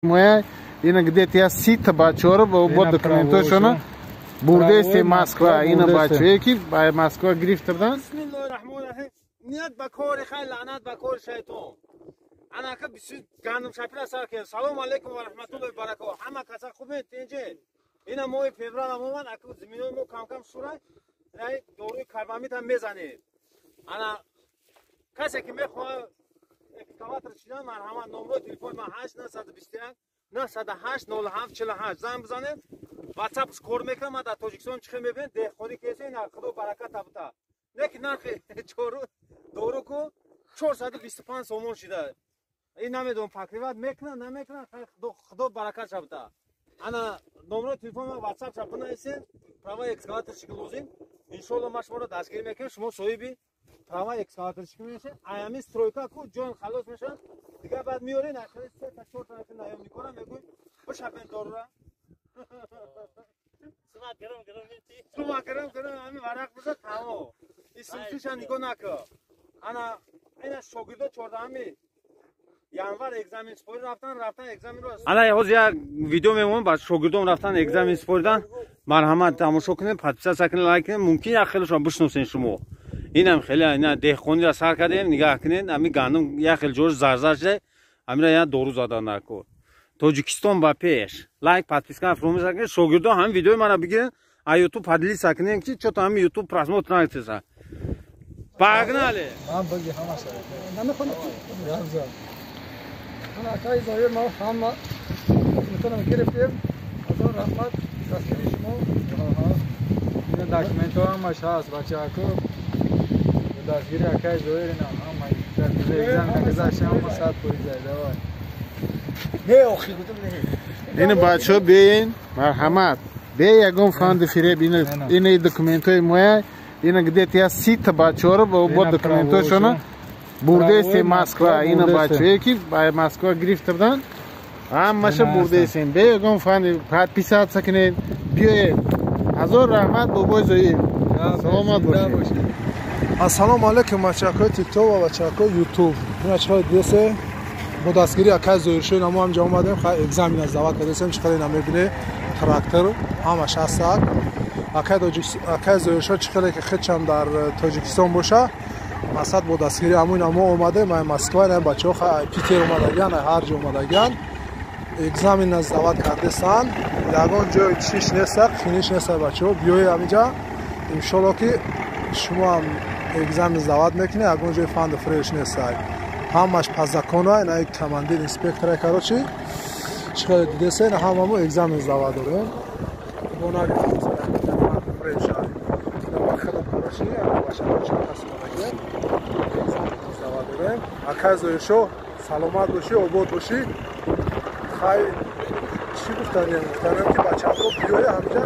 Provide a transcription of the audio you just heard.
Моя ина где-то я сита бачора вот документошона бурде се Москва ина бачо ки ба Москва грифтардан. Бисмиллахир-рахмонир-рахим. Ният ба кори хай лаънат ба кори шайтон. Анака бису гандум шапира сар ки салом алейкум ва раҳматуллоҳи ва баракатуҳ. Ҳама каса хубе тинҷе. Ина моҳи феврал амоман аку зиминои мо кам-кам шурай. Ай доруи карбамид ҳам мезанем. Ана касе ки мехоҳад экскаватор чидан марҳамат номрои телефони ман 8 921 908 07 занг бизанед. WhatsApp кор мекунам. Ман дар Тоҷикистон чихел мебинед деҳқонӣ кеси ина худо баракат табта. Неки нархи чору дору ку 425 сомон шуда. Ин намедонам факриват мекунам намекунам худо баракат шабта. Ана номрои телефони ман WhatsApp шабнайсен. Права экскаватор чикл лозим. Иншалло ма шуморо дастгирӣ мекунем. Шумо соҳиби права экскаватор чикл мешед. Аями стройка ку ҷон халос мешад. Дига баъд миёрен ахири 3 та 4 та наём мекунам мегӯй бошабен дорура. Сума гирам ами варақ биза тамо. Исмсуша нигоҳ накун. Ана ина шогирдо 14 январ экзамен спори рафтан экзаменро. Ана ҳозир як видео мемонам ба шогирдом рафтан экзамен споридан. Марҳамат тамошо кунед, подписация кунед, лайк кунед. Мумкин як хелошон бишносен шумо. Инам хеле ина деҳқониро сар кардем, нигоҳ кунед. Ами гандум як хел ҷош зарзар шуд. Амира я дору зада накун. Тоҷикистон ба пеш. Лайк, подписка фаромӯш накунед. Шогирдо ҳам видеои мара бигирен. А YouTube поделиться кунед, ки чото ҳам YouTube просмотр накунед. Погнали. Ман боги ҳамаша. Намехонам. Ягза. Ана акай зоир мо ҳама метонам гирифтем. Азон раҳмат. Дастгири шумо. Аҳа. Ин документҳо ҳамаш ҳаст, бачаҳако. Дастгири акай зоир ина ҳама экзамен гузашт ҳама 100% давай. Не охи гудум не. Ина бачо беин марҳамат. Бе ягон фанди фиреб ина документои моя ина где-то я сита бачора вот документошона бурде се Москва ина бачо ки ба Москва грифтардан. Ҳамаша бурде сен. Бе ягон фанди подписаться кунед. Биёед. Ҳазор раҳмат бобои зоир. Саломат бошед. Ассалому алайкум бачаҳои TikTok ва бачаҳои YouTube. Бачаҳои десе бо дастгири акай зоиршои намо ҳамҷа омадем. Хай экзамен аз дават кардесем чихеле намебине трактор ҳамаш ҳастак. Акай зоиршо чихеле ки хечам дар Тоҷикистон боша. Масад бо дастгири ҳамои намо омадем. Ай Москва на бачаҳо хай Питер омадаган, ай ҳар ҷо омадаган. Экзамен аз дават кардесан. Ягон ҷои чиш неста, хиниш неста бачаҳо. биёед ҳамиҷа. Иншолло ки шумо ҳам экзамен аз дават мекунед. Ягон ҷои фанду фреш нестай. Ҳамаш по закону ай на командир инспектора карочи. Чихеле дидесен ҳамамо экзамен аз дават дорем. Бонаги фанду фреш ай. Хеле карочи баша касо дагем. Экзамен аз дават дорем. Акай зоиршо саломат боши, обод боши. Хай чӣ гуфтанем ки бачаҳо биёед ҳамҷа